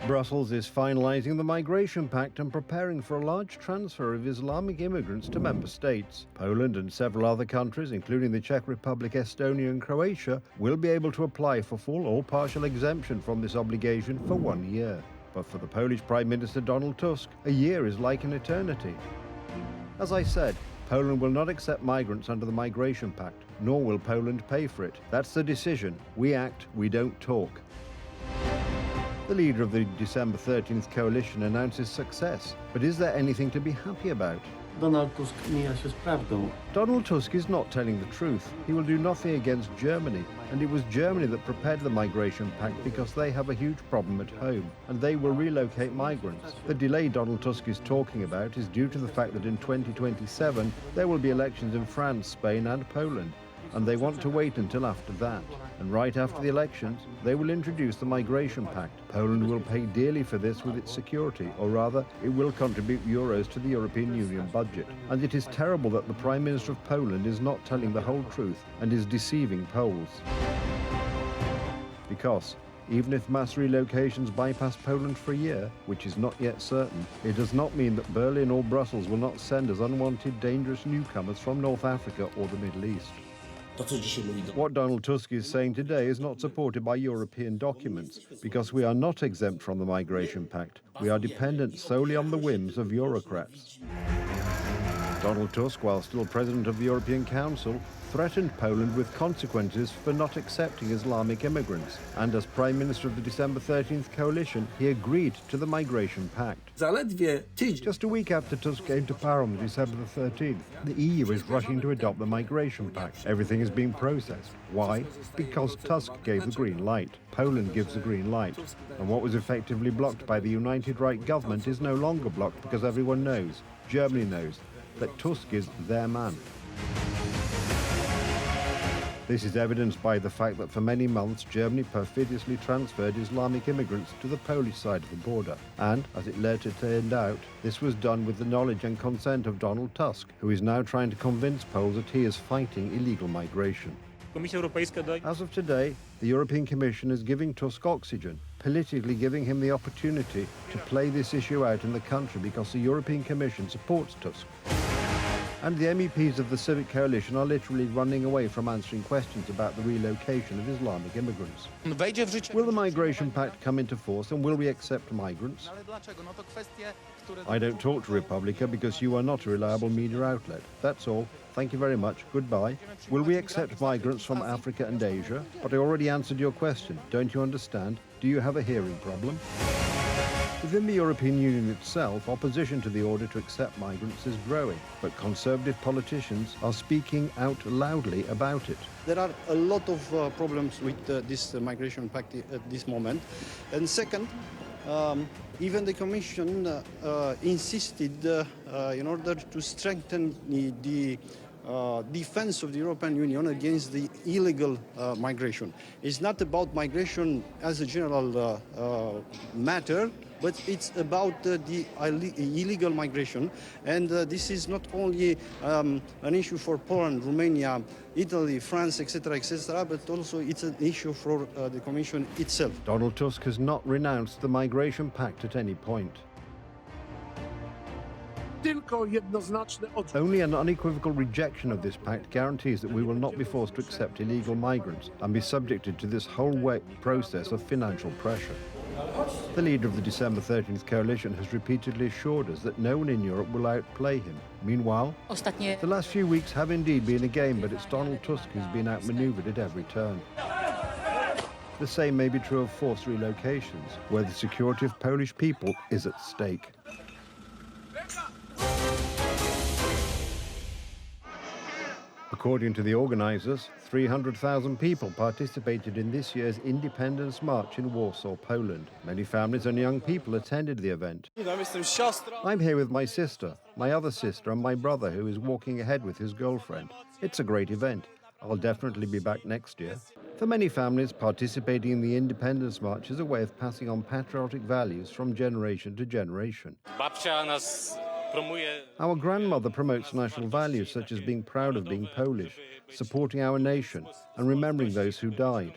Brussels is finalising the Migration Pact and preparing for a large transfer of Islamic immigrants to member states. Poland and several other countries, including the Czech Republic, Estonia and Croatia, will be able to apply for full or partial exemption from this obligation for 1 year. But for the Polish Prime Minister Donald Tusk, a year is like an eternity. As I said, Poland will not accept migrants under the Migration Pact, nor will Poland pay for it. That's the decision. We act, we don't talk. The leader of the December 13th coalition announces success, but is there anything to be happy about? Donald Tusk mija się z prawdą. Donald Tusk is not telling the truth. He will do nothing against Germany, and it was Germany that prepared the Migration Pact because they have a huge problem at home, and they will relocate migrants. The delay Donald Tusk is talking about is due to the fact that in 2027 there will be elections in France, Spain and Poland, and they want to wait until after that. And right after the elections, they will introduce the Migration Pact. Poland will pay dearly for this with its security, or rather, it will contribute euros to the European Union budget. And it is terrible that the Prime Minister of Poland is not telling the whole truth and is deceiving Poles. Because even if mass relocations bypass Poland for a year, which is not yet certain, it does not mean that Berlin or Brussels will not send us unwanted, dangerous newcomers from North Africa or the Middle East. What Donald Tusk is saying today is not supported by European documents, because we are not exempt from the Migration Pact. We are dependent solely on the whims of Eurocrats. Donald Tusk, while still President of the European Council, threatened Poland with consequences for not accepting Islamic immigrants. And as Prime Minister of the December 13th coalition, he agreed to the Migration Pact. Just a week after Tusk came to power on December the 13th, the EU is rushing to adopt the Migration Pact. Everything is being processed. Why? Because Tusk gave the green light. Poland gives the green light. And what was effectively blocked by the United Right government is no longer blocked because everyone knows, Germany knows, that Tusk is their man. This is evidenced by the fact that for many months Germany perfidiously transferred Islamic immigrants to the Polish side of the border. And, as it later turned out, this was done with the knowledge and consent of Donald Tusk, who is now trying to convince Poles that he is fighting illegal migration. As of today, the European Commission is giving Tusk oxygen, politically giving him the opportunity to play this issue out in the country because the European Commission supports Tusk. And the MEPs of the Civic Coalition are literally running away from answering questions about the relocation of Islamic immigrants. Will the Migration Pact come into force and will we accept migrants? I don't talk to Republica because you are not a reliable media outlet. That's all. Thank you very much. Goodbye. Will we accept migrants from Africa and Asia? But I already answered your question. Don't you understand? Do you have a hearing problem? Within the European Union itself, opposition to the order to accept migrants is growing, but conservative politicians are speaking out loudly about it. There are a lot of problems with this Migration Pact at this moment. And second, even the Commission insisted in order to strengthen the defense of the European Union against the illegal migration. It's not about migration as a general matter, but it's about the illegal migration. And this is not only an issue for Poland, Romania, Italy, France, etc., but also it's an issue for the Commission itself. Donald Tusk has not renounced the Migration Pact at any point. Only an unequivocal rejection of this pact guarantees that we will not be forced to accept illegal migrants and be subjected to this whole process of financial pressure. The leader of the December 13th coalition has repeatedly assured us that no one in Europe will outplay him. Meanwhile, the last few weeks have indeed been a game, but it's Donald Tusk who's been outmaneuvered at every turn. The same may be true of forced relocations, where the security of Polish people is at stake. According to the organisers, 300,000 people participated in this year's Independence March in Warsaw, Poland. Many families and young people attended the event. I'm here with my sister, my other sister and my brother who is walking ahead with his girlfriend. It's a great event. I'll definitely be back next year. For many families, participating in the Independence March is a way of passing on patriotic values from generation to generation. Our grandmother promotes national values such as being proud of being Polish, supporting our nation, and remembering those who died.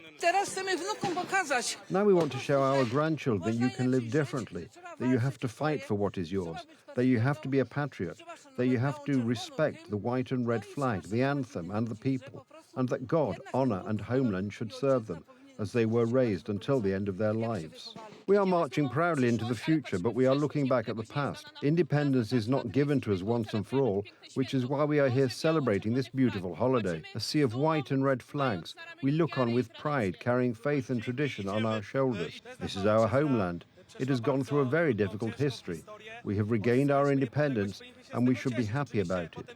Now we want to show our grandchildren that you can live differently, that you have to fight for what is yours, that you have to be a patriot, that you have to respect the white and red flag, the anthem, and the people, and that God, honor, and homeland should serve them, as they were raised until the end of their lives. We are marching proudly into the future, but we are looking back at the past. Independence is not given to us once and for all, which is why we are here celebrating this beautiful holiday. A sea of white and red flags. We look on with pride, carrying faith and tradition on our shoulders. This is our homeland. It has gone through a very difficult history. We have regained our independence, and we should be happy about it.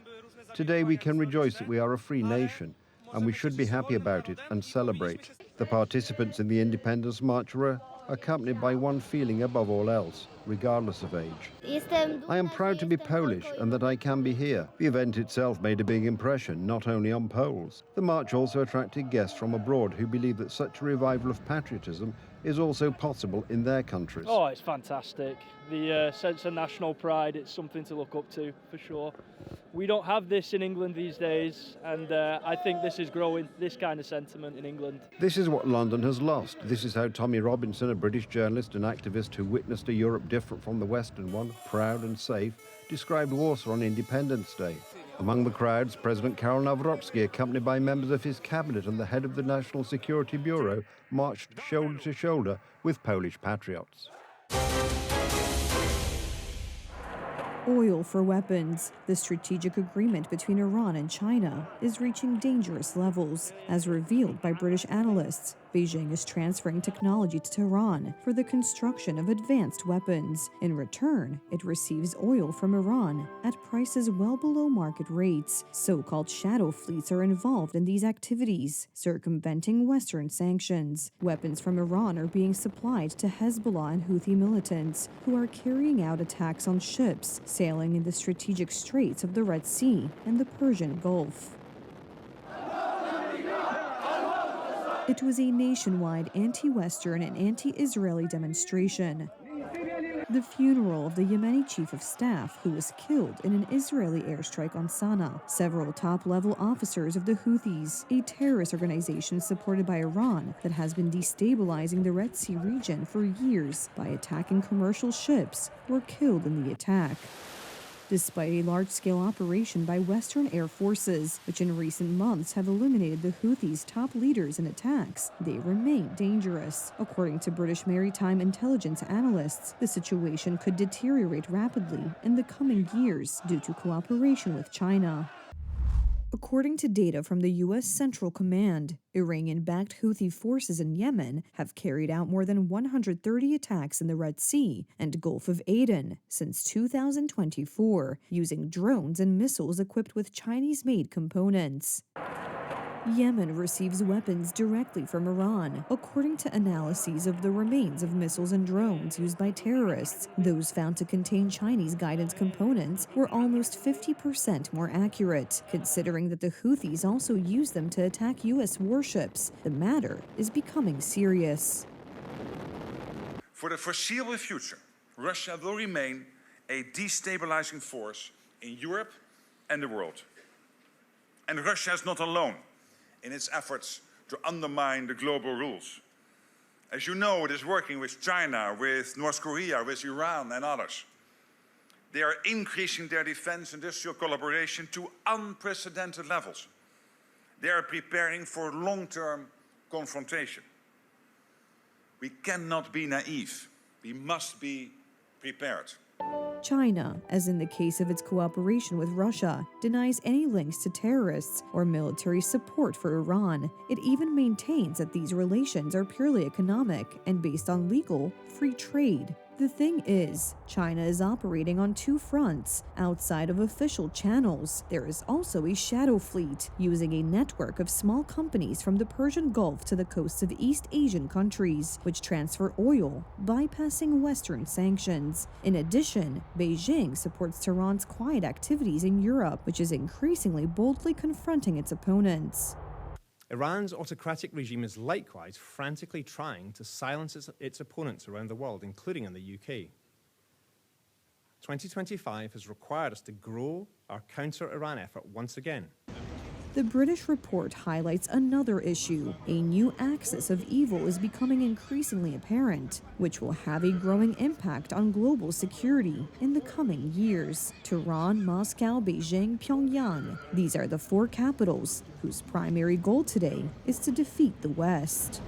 Today we can rejoice that we are a free nation, and we should be happy about it and celebrate. The participants in the Independence March were accompanied by one feeling above all else, regardless of age. I am proud to be Polish and that I can be here. The event itself made a big impression, not only on Poles. The march also attracted guests from abroad who believe that such a revival of patriotism is also possible in their countries. Oh, it's fantastic. The sense of national pride, it's something to look up to, for sure. We don't have this in England these days, and I think this is growing, this kind of sentiment in England. This is what London has lost. This is how Tommy Robinson, a British journalist and activist who witnessed a Europe different from the Western one, proud and safe, described Warsaw on Independence Day. Among the crowds, President Karol Nawrocki, accompanied by members of his cabinet and the head of the National Security Bureau, marched shoulder to shoulder with Polish patriots. Oil for weapons. The strategic agreement between Iran and China is reaching dangerous levels, as revealed by British analysts. Beijing is transferring technology to Tehran for the construction of advanced weapons. In return, it receives oil from Iran at prices well below market rates. So-called shadow fleets are involved in these activities, circumventing Western sanctions. Weapons from Iran are being supplied to Hezbollah and Houthi militants, who are carrying out attacks on ships sailing in the strategic straits of the Red Sea and the Persian Gulf. It was a nationwide anti-Western and anti-Israeli demonstration. The funeral of the Yemeni chief of staff, who was killed in an Israeli airstrike on Sana'a. Several top-level officers of the Houthis, a terrorist organization supported by Iran that has been destabilizing the Red Sea region for years by attacking commercial ships, were killed in the attack. Despite a large-scale operation by Western air forces, which in recent months have eliminated the Houthis' top leaders in attacks, they remain dangerous. According to British maritime intelligence analysts, the situation could deteriorate rapidly in the coming years due to cooperation with China. According to data from the U.S. Central Command, Iranian-backed Houthi forces in Yemen have carried out more than 130 attacks in the Red Sea and Gulf of Aden since 2024, using drones and missiles equipped with Chinese-made components. Yemen receives weapons directly from Iran, according to analyses of the remains of missiles and drones used by terrorists. Those found to contain Chinese guidance components were almost 50% more accurate, considering that the Houthis also use them to attack U.S. warships. The matter is becoming serious. For the foreseeable future, Russia will remain a destabilizing force in Europe and the world. And Russia is not alone in its efforts to undermine the global rules. As you know, it is working with China, with North Korea, with Iran and others. They are increasing their defense industrial collaboration to unprecedented levels. They are preparing for long-term confrontation. We cannot be naive. We must be prepared. China, as in the case of its cooperation with Russia, denies any links to terrorists or military support for Iran. It even maintains that these relations are purely economic and based on legal, free trade. The thing is, China is operating on two fronts. Outside of official channels, there is also a shadow fleet, using a network of small companies from the Persian Gulf to the coasts of East Asian countries, which transfer oil, bypassing Western sanctions. In addition, Beijing supports Tehran's quiet activities in Europe, which is increasingly boldly confronting its opponents. Iran's autocratic regime is likewise frantically trying to silence its opponents around the world, including in the UK. 2025 has required us to grow our counter-Iran effort once again. The British report highlights another issue. A new axis of evil is becoming increasingly apparent, which will have a growing impact on global security in the coming years. Tehran, Moscow, Beijing, Pyongyang. These are the four capitals whose primary goal today is to defeat the West.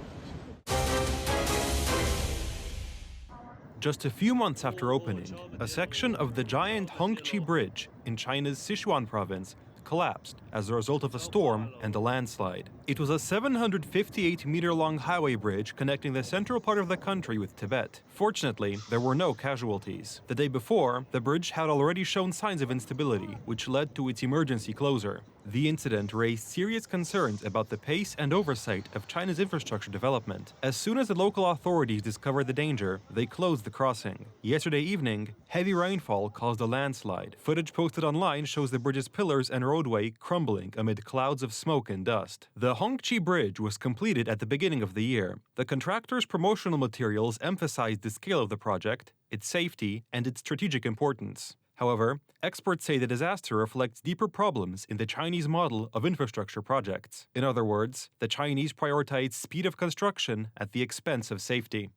Just a few months after opening, a section of the giant Hongqi Bridge in China's Sichuan province collapsed as a result of a storm and a landslide. It was a 758-meter-long highway bridge connecting the central part of the country with Tibet. Fortunately, there were no casualties. The day before, the bridge had already shown signs of instability, which led to its emergency closure. The incident raised serious concerns about the pace and oversight of China's infrastructure development. As soon as the local authorities discovered the danger, they closed the crossing. Yesterday evening, heavy rainfall caused a landslide. Footage posted online shows the bridge's pillars and roadway crumbling amid clouds of smoke and dust. The Hongqi Bridge was completed at the beginning of the year. The contractor's promotional materials emphasized the scale of the project, its safety, and its strategic importance. However, experts say the disaster reflects deeper problems in the Chinese model of infrastructure projects. In other words, the Chinese prioritize speed of construction at the expense of safety.